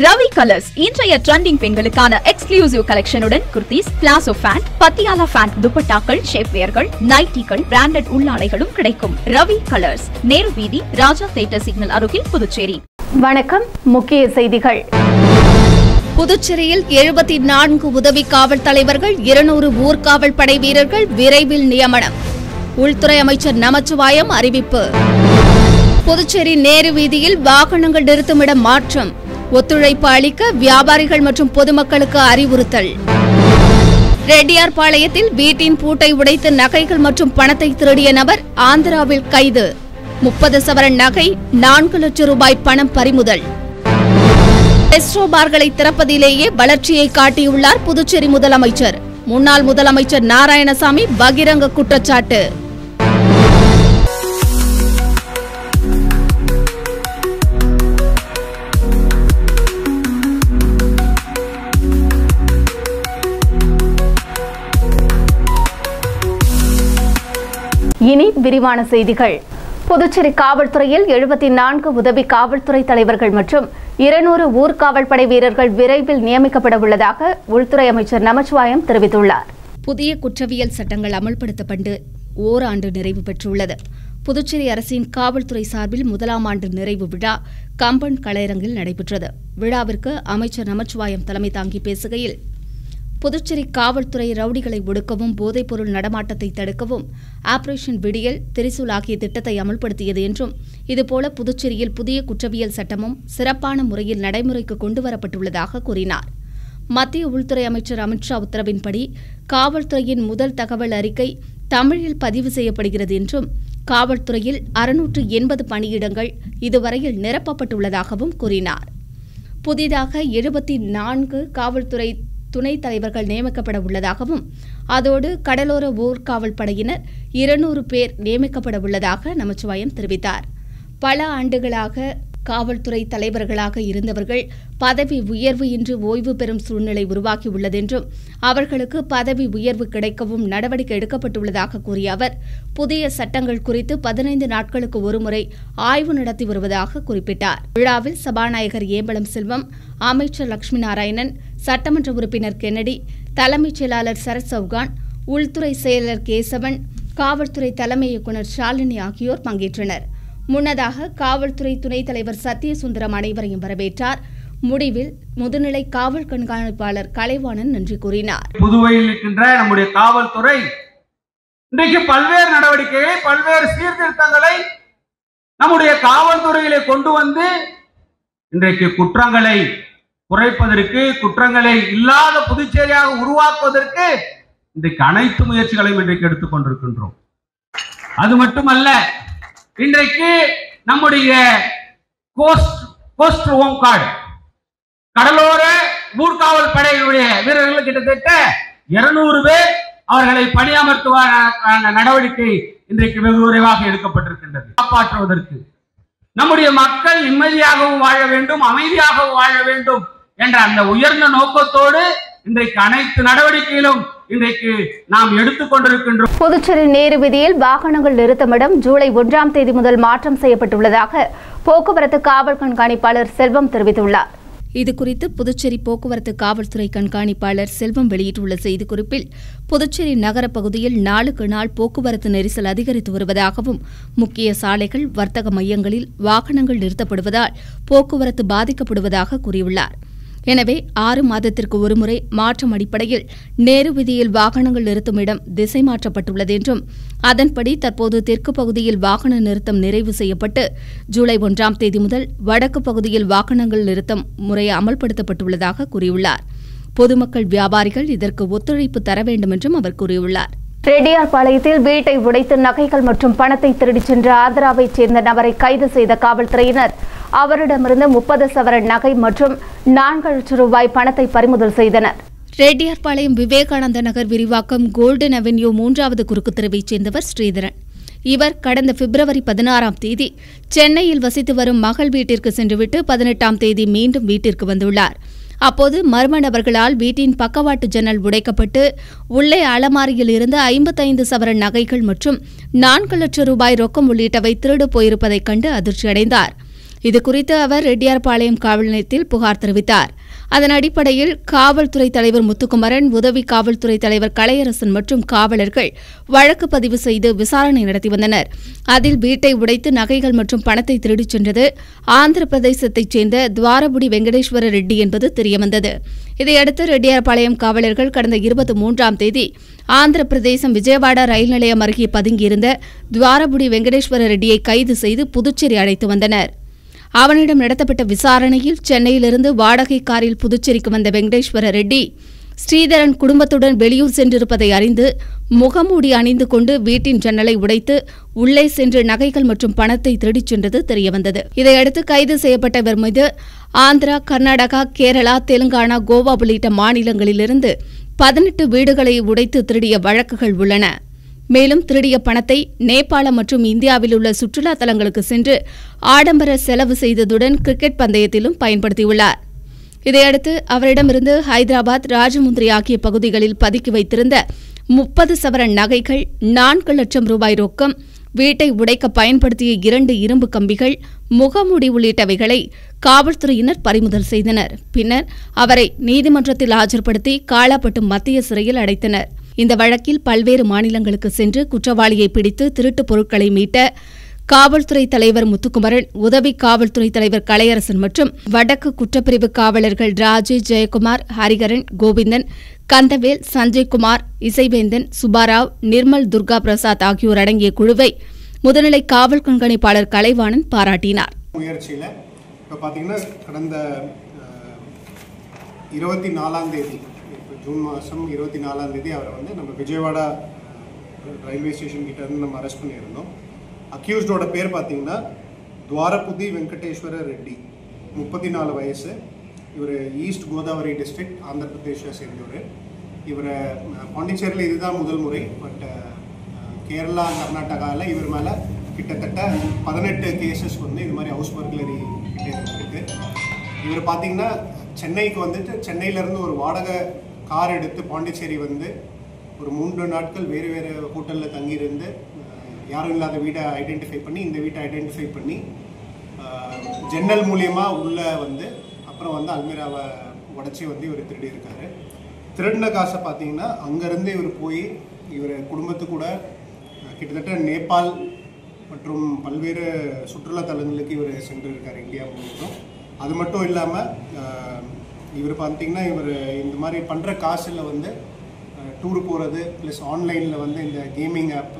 Ravi colours இன்றைய trending பெண்களுக்கான exclusive கலெக்ஷனுடன் kurtis, palazzo pant, Patiala pant, துப்பட்டாக்கள், ஷேப்வேர்கள், நைட்டிகள், பிராண்டட் உள்ளாடைகளும் கிடைக்கும். ரவி கலர்ஸ், நேரு வீதி, ராஜா தியேட்டர் சிக்னல் அருகில், புதுச்சேரி. வணக்கம். முக்கிய செய்திகள். புதுச்சேரியில் 74 உதவி காவல் தலைவர்கள், 200 ஊர்காவல் படை வீரர்கள் விரைவில் நியமனம். உள்துறை அமைச்சர் நமச்சிவாயம் அறிவிப்பு. புதுச்சேரி நேரு வீதியில் வாகனங்கள் நிறுத்துமிடம் மாற்றம். ஒத்துழைப்பு அளிக்க வியாபாரிகள் மற்றும் பொதுமக்களுக்கு அறிவுறுத்தல். ரெட்டியார்பாளையத்தில் வீட்டின் பூட்டை உடைத்து நகைகள் மற்றும் பணத்தை திருடிய நபர் ஆந்திராவில் கைது. 30 சவரன் நகை, 4 லட்சம் ரூபாய் பணம் பறிமுதல். ரெஸ்ட்ரோ பார்களை திறப்பதிலேயே வளர்ச்சியை காட்டியுள்ளார் புதுச்சேரி முதலமைச்சர். முன்னாள் முதலமைச்சர் நாராயணசாமி பகிரங்க குற்றச்சாட்டு. இனி விரிவான செய்திகள். புதுச்சேரி காவல்துறையில் 74 உதவி காவல்துறை தலைவர்கள் மற்றும் 200 ஊர்காவல் படை வீரர்கள் விரைவில் நியமிக்கப்பட உள்ளதாக உள்துறை அமைச்சர் நமச்சிவாயம் தெரிவித்துள்ளார். புதிய குற்றவியல் சட்டங்கள் அமல்படுத்தப்பட்டு ஓராண்டு நிறைவு பெற்றுள்ளது. புதுச்சேரி அரசின் காவல்துறை சார்பில் 1ஆம் ஆண்டு நிறைவு விழா கம்பன் கலையரங்கில் நடைபெற்றது. விழாவிற்கு அமைச்சர் நமச்சிவாயம் தலைமை தாங்கி பேசுகையில், புதுச்சேரி காவல்துறை ரவுடிகளை ஒடுக்கவும், போதைப்பொருள் நடமாட்டத்தை தடுக்கவும் ஆபரேஷன் விடியல், திரிசூல் ஆகிய திட்டத்தை அமல்படுத்தியது என்றும், இதுபோல புதுச்சேரியில் புதிய குற்றவியல் சட்டமும் சிறப்பான முறையில் நடைமுறைக்கு கொண்டுவரப்பட்டுள்ளதாக கூறினார். மத்திய உள்துறை அமைச்சர் அமித்ஷா உத்தரவின்படி காவல்துறையின் முதல் தகவல் அறிக்கை தமிழில் பதிவு செய்யப்படுகிறது என்றும், காவல்துறையில் 680 பணியிடங்கள் இதுவரையில் நிரப்பப்பட்டுள்ளதாகவும் கூறினார். புதிதாக 74 காவல்துறை துணைத் தலைவர்கள் நியமிக்கப்பட உள்ளதாகவும், அதோடு கடலோர ஊர்காவல் படையினர் 200 பேர் நியமிக்கப்பட உள்ளதாக நமச்சிவாயம் தெரிவித்தார். பல ஆண்டுகளாக காவல்துறை தலைவர்களாக இருந்தவர்கள் பதவி உயர்வு இன்றி ஓய்வு பெறும் சூழ்நிலை உருவாகியுள்ளதென்றும், அவர்களுக்கு பதவி உயர்வு கிடைக்கவும் நடவடிக்கை எடுக்கப்பட்டுள்ளதாக கூறிய அவர், புதிய சட்டங்கள் குறித்து 15 நாட்களுக்கு ஒருமுறை ஆய்வு நடத்தி வருவதாக குறிப்பிட்டார். விழாவில் சபாநாயகர் ஏம்பலம் செல்வம், அமைச்சர் லட்சுமி நாராயணன், சட்டமன்ற உறுப்பினர் கென்னடி, தலைமைச் செயலாளர் சரத் சவுகான், உள்துறை செயலர் கேசவன், காவல்துறை தலைமை இயக்குநர் ஷாலினி ஆகியோர் பங்கேற்றனர். முன்னதாக காவல்துறை துணைத் தலைவர் சத்யசுந்தரம் அனைவரையும் வரவேற்றார். முடிவில் முதுநிலை காவல் கண்காணிப்பாளர் கலைவாணன் நன்றி கூறினார். புதுவையில் இருக்கின்ற நம்முடைய காவல்துறை இன்றைக்கு பல்வேறு நடவடிக்கைகளை, பல்வேறு சீர்திருத்தங்களை நம்முடைய காவல்துறையிலே கொண்டு வந்து இன்றைக்கு குற்றங்களை குறைப்பதற்கு, குற்றங்களை இல்லாத புதுச்சேரியாக உருவாக்குவதற்கு இன்றைக்கு அனைத்து முயற்சிகளையும் இன்றைக்கு எடுத்துக் கொண்டிருக்கின்றோம். அது மட்டுமல்ல, இன்றைக்கு நம்முடைய கோஸ்ட் ஹோம் கார்டு கடலோர ஊர்காவல் படையினுடைய வீரர்கள் கிட்டத்தட்ட 200 பேர் அவர்களை பணியமர்த்துவதற்கான நடவடிக்கை இன்றைக்கு வெகு விரைவாக எடுக்கப்பட்டிருக்கின்றது. காப்பாற்றுவதற்கு நம்முடைய மக்கள் நிம்மதியாகவும் வாழ வேண்டும், அமைதியாகவும் வாழ வேண்டும் என்ற அந்த உயர்ந்த நோக்கத்தோடு இன்றைக்கு அனைத்து நடவடிக்கையிலும் இன்றைக்கு நாம் எடுத்துக்கொண்டிருக்கின்றோம். புதுச்சேரி நேரு வீதியில் வாகனங்கள் நிறுத்தமிடம் ஜூலை 1ஆம் தேதி முதல் மாற்றம் செய்யப்பட்டுள்ளதாக போக்குவரத்து காவல் கண்காணிப்பாளர் செல்வம் தெரிவித்துள்ளார். இதுகுறித்து புதுச்சேரி போக்குவரத்து காவல்துறை கண்காணிப்பாளர் செல்வம் வெளியிட்டுள்ள செய்திக்குறிப்பில், புதுச்சேரி நகர பகுதியில் நாளுக்கு நாள் போக்குவரத்து நெரிசல் அதிகரித்து வருவதாகவும், முக்கிய சாலைகள், வர்த்தக மையங்களில் வாகனங்கள் நிறுத்தப்படுவதால் போக்குவரத்து பாதிக்கப்படுவதாக கூறியுள்ளார். எனவே 6 மாதத்திற்கு ஒருமுறை மாற்றம் அடிப்படையில் நேரு வீதியில் வாகனங்கள் நிறுத்தும் இடம் திசை மாற்றப்பட்டுள்ளது என்றும், அதன்படி தற்போது தெற்கு பகுதியில் வாகன நிறுத்தம் நிறைவு செய்யப்பட்டு ஜூலை 1ஆம் தேதி முதல் வடக்கு பகுதியில் வாகனங்கள் நிறுத்தம் முறை அமல்படுத்தப்பட்டுள்ளதாக கூறியுள்ளார். பொதுமக்கள், வியாபாரிகள் இதற்கு ஒத்துழைப்பு தர வேண்டும் என்றும் அவர் கூறியுள்ளார். ரெட்டியார்பாளையத்தில் வீட்டை உடைத்து நகைகள் மற்றும் பணத்தை திருடிச் சென்ற ஆந்திராவைச் சேர்ந்த நபரை கைது செய்த காவல்துறையினர் அவரிடமிருந்து 30 சவரன் நகை மற்றும் 4 லட்சம் ரூபாய் பணத்தை பறிமுதல் செய்தனர். ரெட்டியார்பாளையம் விவேகானந்த நகர் விரிவாக்கம் கோல்டன் அவென்யூ 3வது குறுக்கு தெருவைச் சேர்ந்தவர் ஸ்ரீதரன். இவர் கடந்த பிப்ரவரி 16ஆம் தேதி சென்னையில் வசித்து வரும் மகள் வீட்டிற்கு சென்றுவிட்டு 18ஆம் தேதி மீண்டும் வீட்டிற்கு வந்துள்ளார். அப்போது மர்ம நபர்களால் வீட்டின் பக்கவாட்டு ஜன்னல் உடைக்கப்பட்டு உள்ளே அலமாரியில் இருந்து 55 சவரன் நகைகள் மற்றும் 4 லட்சம் ரூபாய் ரொக்கம் உள்ளிட்டவை திருடு போயிருப்பதைக் கண்டு அதிர்ச்சியடைந்தார். இதுகுறித்து அவர் ரெட்டியார்பாளையம் காவல் நிலையத்தில் புகார் தெரிவித்தார். அதன் அடிப்படையில் காவல்துறை தலைவர் முத்துக்குமரன், உதவி காவல்துறை தலைவர் கலையரசன் மற்றும் காவலர்கள் வழக்கு பதிவு செய்து விசாரணை நடத்தி வந்தனர். அதில் வீட்டை உடைத்து நகைகள் மற்றும் பணத்தை திருடிச் சென்றது ஆந்திர பிரதேசத்தைச் சேர்ந்த துவாரபுடி வெங்கடேஸ்வர ரெட்டி என்பது தெரியவந்தது. இதையடுத்து ரெட்டியார்பாளையம் காவலர்கள் கடந்த 23ஆம் தேதி ஆந்திர பிரதேசம் விஜயவாடா ரயில் நிலையம் அருகே பதுங்கியிருந்த துவாரபுடி வெங்கடேஸ்வர ரெட்டியை கைது செய்து புதுச்சேரி அழைத்து வந்தனர். அவனிடம் நடத்தப்பட்ட விசாரணையில் சென்னையிலிருந்து வாடகை காரில் புதுச்சேரிக்கு வந்த வெங்கடேஸ்வர ரெட்டி ஸ்ரீதரன் குடும்பத்துடன் வெளியூர் சென்றிருப்பதை அறிந்து முகமூடி அணிந்து கொண்டு வீட்டின் ஜன்னலை உடைத்து உள்ளே சென்று நகைகள் மற்றும் பணத்தை திருடிச் சென்றது தெரியவந்தது. இதையடுத்து கைது செய்யப்பட்ட இவர் மீது ஆந்திரா, கர்நாடகா, கேரளா, தெலுங்கானா, கோவா உள்ளிட்ட மாநிலங்களிலிருந்து 18 வீடுகளை உடைத்து திருடிய வழக்குகள் உள்ளன. மேலும் திருடிய பணத்தை நேபாளம் மற்றும் இந்தியாவில் உள்ள சுற்றுலா தலங்களுக்கு சென்று ஆடம்பர செலவு செய்ததுடன் கிரிக்கெட் பந்தயத்திலும் பயன்படுத்தியுள்ளார். இதையடுத்து அவரிடமிருந்து ஹைதராபாத், ராஜமுந்திரி ஆகிய பகுதிகளில் பதுக்கி வைத்திருந்த 30 சவரன் நகைகள், 4 லட்சம் ரூபாய் ரொக்கம், வீட்டை உடைக்க பயன்படுத்திய 2 இரும்பு கம்பிகள், முகமூடி உள்ளிட்டவைகளை காவல்துறையினர் பறிமுதல் செய்தனர். பின்னர் அவரை நீதிமன்றத்தில் ஆஜர்படுத்தி காலாப்பட்டு மத்திய சிறையில் அடைத்தனர். இந்த வழக்கில் பல்வேறு மாநிலங்களுக்கு சென்று குற்றவாளியை பிடித்து திருட்டுப் பொருட்களை மீட்ட காவல்துறை தலைவர் முத்துக்குமரன், உதவி காவல்துறை தலைவர் கலையரசன் மற்றும் வடக்கு குற்றப்பிரிவு காவலர்கள் ராஜேஷ், ஜெயக்குமார், ஹரிகரன், கோவிந்தன், கந்தவேல், சஞ்சய்குமார், இசைவேந்தன், சுபாராவ், நிர்மல், துர்கா பிரசாத் ஆகியோர் அடங்கிய குழுவை முதுநிலை காவல் கண்காணிப்பாளர் கலைவாணன் பாராட்டினார். முயற்சியில் இப்போ பார்த்தீங்கன்னா கடந்த 24ஆம் தேதி, ஜூன் மாதம் 24ஆம் தேதி அவரை வந்து நம்ம விஜயவாடா ரயில்வே ஸ்டேஷன் கிட்ட இருந்து நம்ம அரெஸ்ட் பண்ணியிருந்தோம். அக்யூஸ்டோட பேர் பார்த்தீங்கன்னா துவாரபுதி வெங்கடேஸ்வர ரெட்டி, 34 வயசு. இவர் ஈஸ்ட் கோதாவரி டிஸ்ட்ரிக்ட், ஆந்திர பிரதேஷை சேர்ந்தவர். இவரை பாண்டிச்சேரியில் இதுதான் முதல் முறை. பட் கேரளா, கர்நாடகாவில் இவர் மேலே கிட்டத்தட்ட 18 கேசஸ் வந்து இது மாதிரி ஹவுஸ் பர்க்லரி கிட்டே இருக்குது. இவர் பார்த்தீங்கன்னா சென்னைக்கு வந்துட்டு சென்னையிலேருந்து ஒரு வாடகை கார் எடுத்து பாண்டிச்சேரி வந்து ஒரு 3 நாட்கள் வேறு வேறு ஹோட்டலில் தங்கியிருந்து யாரும் இல்லாத வீட்டை ஐடென்டிஃபை பண்ணி, இந்த வீட்டை ஐடென்டிஃபை பண்ணி ஜன்னல் மூலியமாக உள்ளே வந்து அப்புறம் வந்து அல்மீராவை உடச்சி வந்து இவர் திருடி இருக்காரு. திருடின காசை பார்த்தீங்கன்னா அங்கேருந்து இவர் போய் இவர் குடும்பத்து கூட கிட்டத்தட்ட நேபாள் மற்றும் பல்வேறு சுற்றுலா தலங்களுக்கு இவர் சென்றிருக்கார் இந்தியா முழுவதும். அது மட்டும் இல்லாமல் இவர் பார்த்தீங்கன்னா இவர் இந்த மாதிரி பண்ணுற காசில் வந்து டூர் போகிறது ப்ளஸ் ஆன்லைனில் வந்து இந்த கேமிங் ஆப்,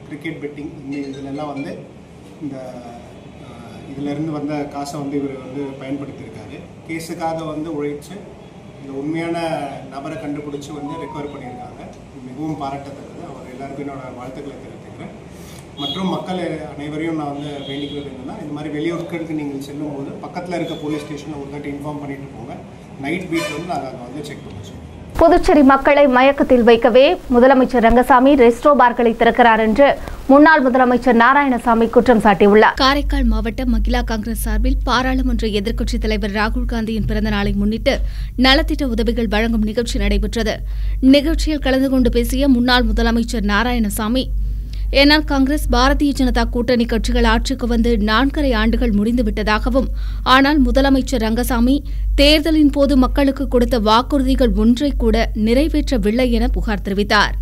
கிரிக்கெட் பெட்டிங், இதிலெல்லாம் வந்து இந்த இதிலேருந்து வந்த காசை வந்து இவர் வந்து பயன்படுத்தியிருக்காரு. கேஸுக்காக வந்து உழைச்சு இந்த உண்மையான நபரை கண்டுபிடிச்சி வந்து ரெக்கவர் பண்ணியிருக்காங்க. மிகவும் பாராட்டத்தக்கது. அவர் எல்லாருக்கும் என்னோட வாழ்த்துக்களை தெரிவித்துக்கிறேன். மற்றும் மக்கள் அனைவரையும் நான் வந்து வேண்டிக்கிறது என்னென்னா, இந்த மாதிரி வெளியூர்களுக்கு நீங்கள் செல்லும்போது பக்கத்தில் இருக்க போலீஸ் ஸ்டேஷனில் ஒரு தாட்டி இன்ஃபார்ம் பண்ணிட்டு போங்க. நைட் பீட் வந்து நாங்கள் அங்கே வந்து செக் பண்ணுவோம். புதுச்சேரி மக்களை மயக்கத்தில் வைக்கவே முதலமைச்சர் ரங்கசாமி ரெஸ்டோ பார்களை திறக்கிறார் என்று முன்னாள் முதலமைச்சர் நாராயணசாமி குற்றம் சாட்டியுள்ளார். காரைக்கால் மாவட்ட மகிழா காங்கிரஸ் சார்பில் பாராளுமன்ற எதிர்க்கட்சித் தலைவர் ராகுல் காந்தியின் பிறந்த நாளை முன்னிட்டு நலத்திட்ட உதவிகள் வழங்கும் நிகழ்ச்சி நடைபெற்றது. நிகழ்ச்சியில் கலந்து கொண்டு பேசிய முன்னாள் முதலமைச்சர் நாராயணசாமி, என்ஆர் காங்கிரஸ், பாரதிய ஜனதா கூட்டணி கட்சிகள் ஆட்சிக்கு வந்து 4.5 ஆண்டுகள் முடிந்துவிட்டதாகவும், ஆனால் முதலமைச்சர் ரங்கசாமி தேர்தலின் போது மக்களுக்கு கொடுத்த வாக்குறுதிகள் ஒன்றை கூட நிறைவேற்றவில்லை என புகார் தெரிவித்தார்.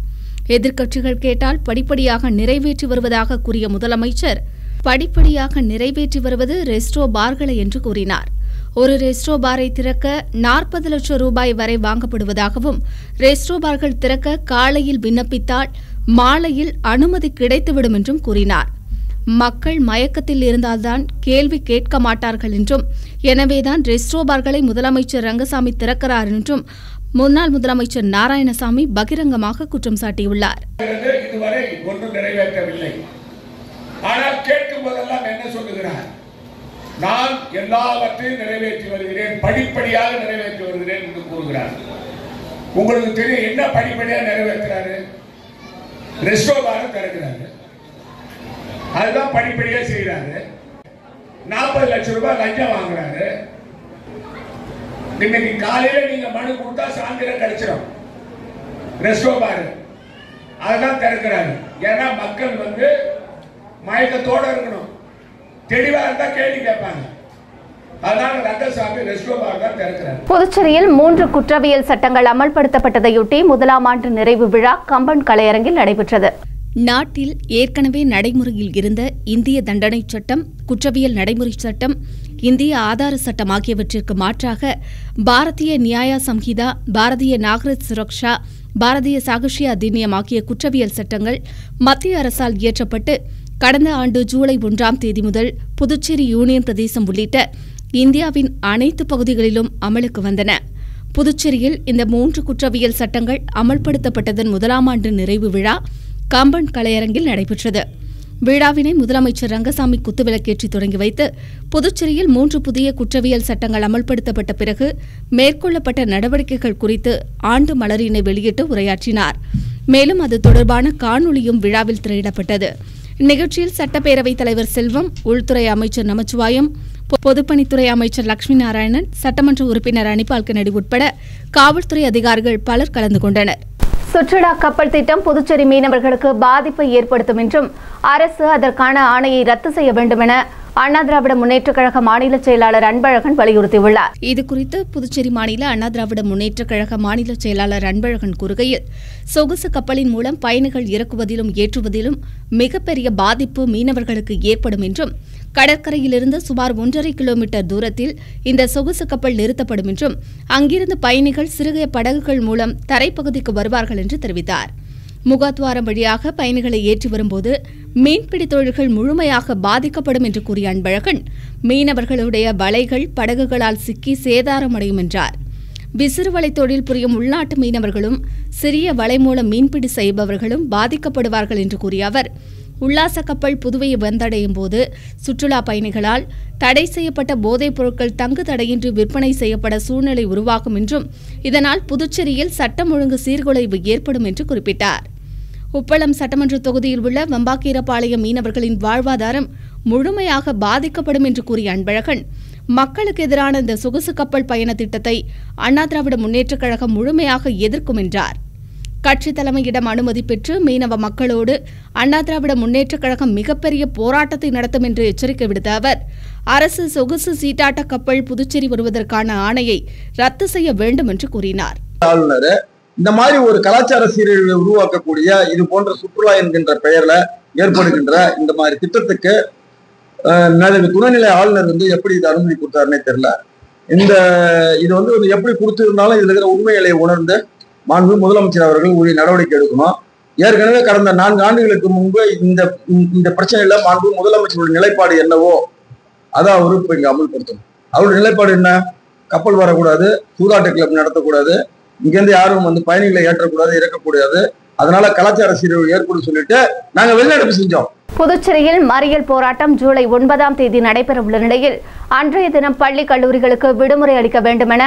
எதிர்க்கட்சிகள் கேட்டால் படிப்படியாக நிறைவேற்றி வருவதாக கூறிய முதலமைச்சர், படிப்படியாக நிறைவேற்றி வருவது ரெஸ்டோ பார்களை என்று கூறினார். ஒரு ரெஸ்டோ பாரை திறக்க 40 லட்சம் ரூபாய் வரை வாங்கப்படுவதாகவும், ரெஸ்டோ பார்கள் திறக்க காலையில் விண்ணப்பித்தால் மாலையில் அனுமதி கிடைத்துவிடும் என்றும் கூறினார். மக்கள் மயக்கத்தில் இருந்தால்தான் கேள்வி கேட்க மாட்டார்கள் என்றும், எனவேதான் ரெஸ்டோ பார்களை முதலமைச்சர் ரங்கசாமி திறக்கிறார் என்றும் முன்னாள் முதலமைச்சர் நாராயணசாமி பகிரங்கமாக குற்றம் சாட்டியுள்ளார். இதுவரை ஒன்றும் நிறைவேற்றவில்லை. ஆனால் கேட்கும் போதெல்லாம் என்ன சொல்லுகிறார்? நான் எல்லாவற்றையும் நிறைவேற்றி வருகிறேன், படிப்படியாக நிறைவேற்றி வருகிறேன் என்று கூறுகிறார். உங்களுக்கு தெரியும் என்ன படிப்படியாக நிறைவேற்றுறாரு? ரெஸ்டோ பாரை திறக்கிறாரு, அதுதான் படிப்படியாக செய்யறாரு. 40 லட்சம் ரூபாய் லஞ்சம் வாங்குறாரு. இன்னைக்கு காலையில நீங்க மனு கொடுத்தா சாயந்தரம் கிடைச்சிடும். ரெஸ்டோ பாரு அதுதான் திறக்கிறாரு. ஏன்னா மக்கள் வந்து மயக்கத்தோட இருக்கணும், தெளிவா இருந்தா கேள்வி கேட்பாங்க. அதனால ரங்கசாமி ரெஸ்கோ பார் தான் திறக்கிறார். புதுச்சேரியில் 3 குற்றவியல் சட்டங்கள் அமல்படுத்தப்பட்டதையொட்டி முதலாம் ஆண்டு நிறைவு விழா கம்பன் கலையரங்கில் நடைபெற்றது. நாட்டில் ஏற்கனவே நடைமுறையில் இருந்த இந்திய தண்டனை சட்டம், குற்றவியல் நடைமுறை சட்டம், இந்திய ஆதார சட்டம் ஆகியவற்றிற்கு மாற்றாக பாரதிய நியாய சம்ஹிதா, பாரதிய நாகரிக் சுரக்ஷா, பாரதிய சாகசிய அதிநியம் ஆகிய குற்றவியல் சட்டங்கள் மத்திய அரசால் இயற்றப்பட்டு கடந்த ஆண்டு ஜூலை 1ஆம் தேதி முதல் புதுச்சேரி யூனியன் பிரதேசம் உள்ளிட்ட இந்தியாவின் அனைத்து பகுதிகளிலும் அமலுக்கு வந்தன. புதுச்சேரியில் இந்த 3 குற்றவியல் சட்டங்கள் அமல்படுத்தப்பட்டதன் முதலாம் ஆண்டு நிறைவு விழா கம்பன் கலையரங்கில் நடைபெற்றது. விழாவினை முதலமைச்சர் ரங்கசாமி குத்துவிளக்கேற்றி தொடங்கி வைத்து புதுச்சேரியில் 3 புதிய குற்றவியல் சட்டங்கள் அமல்படுத்தப்பட்ட பிறகு மேற்கொள்ளப்பட்ட நடவடிக்கைகள் குறித்து ஆண்டு மலரினை வெளியிட்டு உரையாற்றினார். மேலும் அது தொடர்பான காணொலியும் விழாவில் திரையிடப்பட்டது. இந்நிகழ்ச்சியில் சட்டப்பேரவைத் தலைவர் செல்வம், உள்துறை அமைச்சர் நமச்சிவாயம், பொதுப்பணித்துறை அமைச்சர் லட்சுமி நாராயணன், சட்டமன்ற உறுப்பினர் அனிபால் கென்னடி உட்பட காவல்துறை அதிகாரிகள் பலர் கலந்து கொண்டனர். சுற்றுலா கப்பல் திட்டம் புதுச்சேரி மீனவர்களுக்கு பாதிப்பை ஏற்படுத்தும் என்றும் அரசு அதற்கான ஆணையை ரத்து செய்ய வேண்டும் என அண்ணா திராவிட முன்னேற்றக் கழக மாநில செயலாளர் அன்பழகன் வலியுறுத்தியுள்ளார். இதுகுறித்து புதுச்சேரி மாநில அண்ணா திராவிட முன்னேற்றக் கழக மாநில செயலாளர் அன்பழகன் கூறுகையில், சொகுசு கப்பலின் மூலம் பயணிகள் இறக்குவதிலும் ஏற்றுவதிலும் மிகப்பெரிய பாதிப்பு மீனவர்களுக்கு ஏற்படும் என்றும், கடற்கரையிலிருந்து சுமார் 1.5 கிலோமீட்டர் தூரத்தில் இந்த சொகுசு கப்பல் நிறுத்தப்படும் என்றும், அங்கிருந்து பயணிகள் சிறுகிய படகுகள் மூலம் தரைப்பகுதிக்கு வருவார்கள் என்று தெரிவித்தார். முகத்வாரம் வழியாக பயணிகளை ஏற்றி வரும்போது மீன்பிடி தொழில்கள் முழுமையாக பாதிக்கப்படும் என்று கூறிய அன்பழகன், மீனவர்களுடைய வலைகள் படகுகளால் சிக்கி சேதாரமடையும் என்றார். விசிறுவலை தொழில் புரியும் உள்நாட்டு மீனவர்களும் சிறிய வலை மூலம் மீன்பிடி செய்பவர்களும் பாதிக்கப்படுவார்கள் என்று கூறிய அவர், உல்லாச கப்பல் புதுவையை வந்தடையும் போது சுற்றுலா பயணிகளால் தடை செய்யப்பட்ட போதைப் பொருட்கள் தங்கு தடையின்றி விற்பனை செய்யப்பட சூழ்நிலை உருவாகும் என்றும், இதனால் புதுச்சேரியில் சட்டம் ஒழுங்கு சீர்குலைவு ஏற்படும் என்று குறிப்பிட்டார். உப்பளம் சட்டமன்ற தொகுதியில் உள்ள வம்பாக்கீரபாளையம் மீனவர்களின் வாழ்வாதாரம் முழுமையாக பாதிக்கப்படும் என்று கூறிய அன்பழகன், மக்களுக்கு எதிரான இந்த சொகுசு கப்பல் பயண திட்டத்தை அண்ணா திராவிட முன்னேற்றக் கழகம் முழுமையாக எதிர்க்கும் என்றார். கட்சி தலைமையிடம் அனுமதி பெற்று மீனவ மக்களோடு அண்ணா திராவிட முன்னேற்றக் கழகம் மிகப்பெரிய போராட்டத்தை நடத்தும் என்று எச்சரிக்கை விடுத்த அவர், அரசு சொகுசு சீட்டாட்ட கப்பல் புதுச்சேரி வருவதற்கான ஆணையை ரத்து செய்ய வேண்டும் என்று கூறினார். இந்த மாதிரி ஒரு கலாச்சார சீரழிவை உருவாக்கக்கூடிய இது போன்ற சுற்றுலா என்கின்ற பெயர்ல ஏற்படுகின்ற இந்த மாதிரி திட்டத்துக்கு துணைநிலை ஆளுநர் எப்படி இது அனுமதி கொடுத்தாருன்னே தெரியல. இது எப்படி கொடுத்திருந்தாலும் இதுல இருக்கிற உண்மைகளை உணர்ந்து மாண்பு முதலமைச்சர் அவர்கள் உரிய நடவடிக்கை எடுக்கணும். ஏற்கனவே கடந்த 4 ஆண்டுகளுக்கு முன்பு இந்த பிரச்சனையில மாண்பு முதலமைச்சருடைய நிலைப்பாடு என்னவோ அதை அவரு இப்ப இங்க அமல்படுத்தணும். அவருடைய நிலைப்பாடு என்ன? கப்பல் வரக்கூடாது, சூதாட்ட கிளப் நடத்தக்கூடாது, இங்கிருந்து யாரும் பயணிகளை ஏற்றக்கூடாது, இறக்கக்கூடாது, அதனால கலாச்சார சீரழிவு ஏற்படும் சொல்லிட்டு நாங்க வெளிநடப்பு செஞ்சோம். புதுச்சேரியில் மறியல் போராட்டம் ஜூலை 9ஆம் தேதி நடைபெறவுள்ள நிலையில் அன்றைய தினம் பள்ளி கல்லூரிகளுக்கு விடுமுறை அளிக்க வேண்டுமென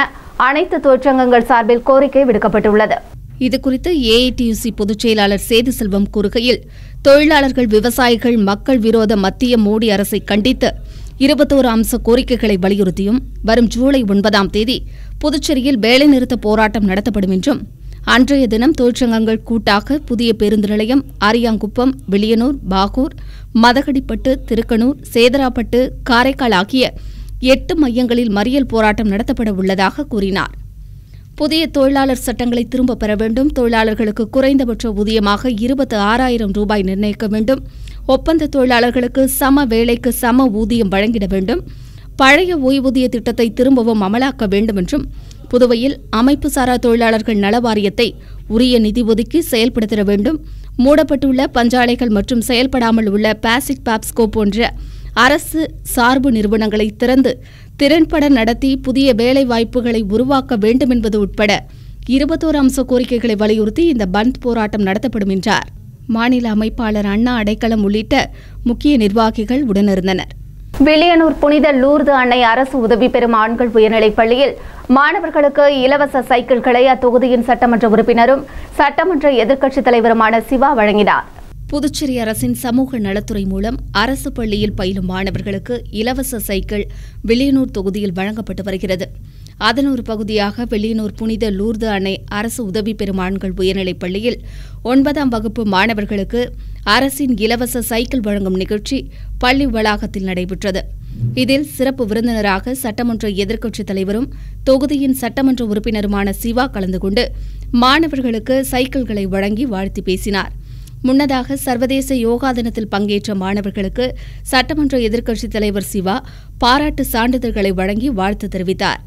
அனைத்து தொழிற்சங்கங்கள் சார்பில் கோரிக்கை விடுக்கப்பட்டுள்ளது. இதுகுறித்து ஏஐடியுசி பொதுச் செயலாளர் சேது செல்வம் கூறுகையில், தொழிலாளர்கள், விவசாயிகள் மக்கள் விரோத மத்திய மோடி அரசை கண்டித்து 21 அம்ச கோரிக்கைகளை வலியுறுத்தியும் வரும் ஜூலை 9ஆம் தேதி புதுச்சேரியில் வேலைநிறுத்த போராட்டம் நடத்தப்படும் என்றும், அன்றைய தினம் தொழிற்சங்கங்கள் கூட்டாக புதிய பேருந்து நிலையம், அரியாங்குப்பம், வில்லியனூர், பாகூர், மதகடிப்பட்டு, திருக்கனூர், சேதராப்பட்டு, காரைக்கால் ஆகிய 8 மையங்களில் மறியல் போராட்டம் நடத்தப்பட உள்ளதாக கூறினார். புதிய தொழிலாளர் சட்டங்களை திரும்பப் பெற வேண்டும், தொழிலாளர்களுக்கு குறைந்தபட்ச ஊதியமாக 26,000 ரூபாய் நிர்ணயிக்க வேண்டும், ஒப்பந்த தொழிலாளர்களுக்கு சம வேலைக்கு சம ஊதியம் வழங்கிட வேண்டும், பழைய ஓய்வூதிய திட்டத்தை திரும்பவும் அமலாக்க வேண்டும் என்றும், புதுவையில் அமைப்பு சாரா தொழிலாளர்கள் நல வாரியத்தை உரிய நிதி ஒதுக்கி செயல்படுத்திட வேண்டும், மூடப்பட்டுள்ள பஞ்சாலைகள் மற்றும் செயல்படாமல் உள்ள பாசிக் பாப்ஸ்கோ போன்ற அரசு சார்பு நிறுவனங்களை திறந்து திறன்பட நடத்தி புதிய வேலை வாய்ப்புகளை உருவாக்க வேண்டும் என்பது உட்பட 21 அம்ச கோரிக்கைகளை வலியுறுத்தி இந்த பந்த் போராட்டம் நடத்தப்படும் என்றார். மாநில அமைப்பாளர் அண்ணா அடைக்கலம் உள்ளிட்ட முக்கிய நிர்வாகிகள் உடனிருந்தனர். வில்லியனூர் புனித லூர்து அன்னை அரசு உதவி பெறும் ஆண்கள் உயர்நிலைப் பள்ளியில் மாணவர்களுக்கு இலவச சைக்கிள்களை அத்தொகுதியின் சட்டமன்ற உறுப்பினரும் சட்டமன்ற எதிர்க்கட்சித் தலைவருமான சிவா வழங்கினார். புதுச்சேரி அரசின் சமூக நலத்துறை மூலம் அரசு பள்ளியில் பயிலும் மாணவர்களுக்கு இலவச சைக்கிள் வில்லியனூர் தொகுதியில் வழங்கப்பட்டு வருகிறது. அதன் ஒரு பகுதியாக வில்லியனூர் புனித லூர்து அன்னை அரசு உதவி பெறும் ஆண்கள் உயர்நிலைப் பள்ளியில் 9ஆம் வகுப்பு மாணவர்களுக்கு அரசின் இலவச சைக்கிள் வழங்கும் நிகழ்ச்சி பள்ளி வளாகத்தில் நடைபெற்றது. இதில் சிறப்பு விருந்தினராக சட்டமன்ற எதிர்க்கட்சித் தலைவரும் தொகுதியின் சட்டமன்ற உறுப்பினருமான சிவா கலந்து கொண்டு மாணவர்களுக்கு சைக்கிள்களை வழங்கி வாழ்த்தி பேசினார். முன்னதாக சர்வதேச யோகா தினத்தில் பங்கேற்ற மாணவர்களுக்கு சட்டமன்ற எதிர்க்கட்சித் தலைவர் சிவா பாராட்டு சான்றிதழ்களை வழங்கி வாழ்த்து தெரிவித்தார்.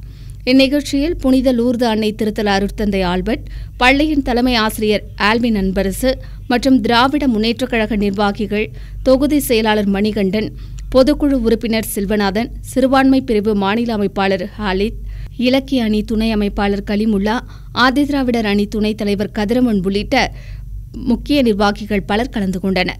இந்நிகழ்ச்சியில் புனித லூர்து அன்னை திருத்தல அருட்தந்தை ஆல்பர்ட், பள்ளியின் தலைமை ஆசிரியர் ஆல்வின் அன்பரசு மற்றும் திராவிட முன்னேற்றக் கழக நிர்வாகிகள், தொகுதி செயலாளர் மணிகண்டன், பொதுக்குழு உறுப்பினர் செல்வநாதன், சிறுபான்மை பிரிவு மாநில அமைப்பாளர் ஹாலித், இலக்கிய அணி துணை அமைப்பாளர் கலிமுல்லா, ஆதிதிராவிடர் அணி துணைத் தலைவர் கதிரவன் உள்ளிட்ட முக்கிய நிர்வாகிகள் பலர் கலந்து கொண்டனர்.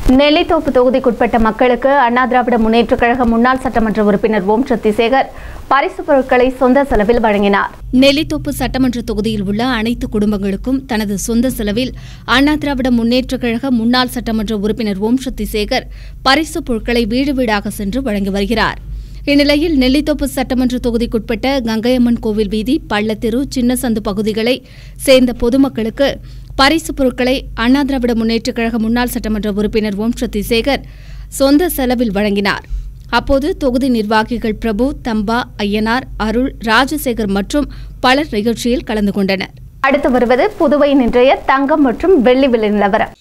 நெல்லித்தோப்பு தொகுதிக்குட்பட்ட மக்களுக்கு அண்ணா திராவிட முன்னேற்றக் கழக முன்னாள் சட்டமன்ற உறுப்பினர் ஓம் சக்திசேகர் பரிசுப் பொருட்களை சொந்த செலவில் வழங்கினார். நெல்லித்தோப்பு சட்டமன்ற தொகுதியில் உள்ள அனைத்து குடும்பங்களுக்கும் தனது சொந்த செலவில் அண்ணா திராவிட முன்னேற்றக் கழக முன்னாள் சட்டமன்ற உறுப்பினர் ஓம் சக்திசேகர் பரிசுப் பொருட்களை வீடு வீடாக சென்று வழங்கி வருகிறார். இந்நிலையில் நெல்லித்தோப்பு சட்டமன்ற தொகுதிக்குட்பட்ட கங்கையம்மன் கோவில் வீதி, பள்ளத்தெரு, சின்னசந்து பகுதிகளை சேர்ந்த பொதுமக்களுக்கு பரிசுப் பொருட்களை அண்ணா திராவிட முன்னேற்றக் கழக முன்னாள் சட்டமன்ற உறுப்பினர் ஓம் சக்திசேகர் சொந்த செலவில் வழங்கினார். அப்போது தொகுதி நிர்வாகிகள் பிரபு, தம்பா, ஐயனார், அருள், ராஜசேகர் மற்றும் பலர் நிகழ்ச்சியில் கலந்து கொண்டனர். அடுத்து வருவது புதுவையின் இன்றைய தங்கம் மற்றும் வெள்ளி விலை நிலவரம்.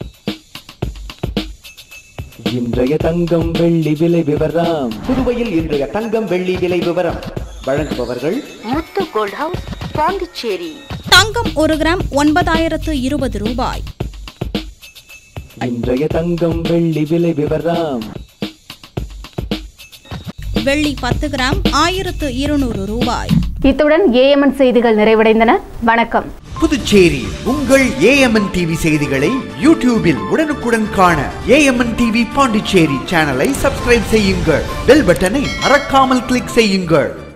இன்றைய தங்கம் வெள்ளி விலை விவரம். புதுவையில் இன்றைய தங்கம் வெள்ளி விலை விவரம் வழங்குபவர்கள் முத்து கோல்ட் ஹவுஸ், பாண்டிச்சேரி. தங்கம் 1 கிராம் 9,020 ரூபாய். இன்றைய தங்கம் வெள்ளி விலை விவரம். வெள்ளி 10 கிராம் 1,200 ரூபாய். இத்துடன் ஏஎம்என் செய்திகள் நிறைவடைந்தன. வணக்கம். புதுச்சேரி உங்கள் ஏஎம்என் டிவி செய்திகளை யூடியூபில் உடனுக்குடன் காண ஏஎம்என் டிவி பாண்டிச்சேரி சேனலை சப்ஸ்கிரைப் செய்யுங்கள். பெல் பட்டனை மறக்காமல் கிளிக் செய்யுங்கள்.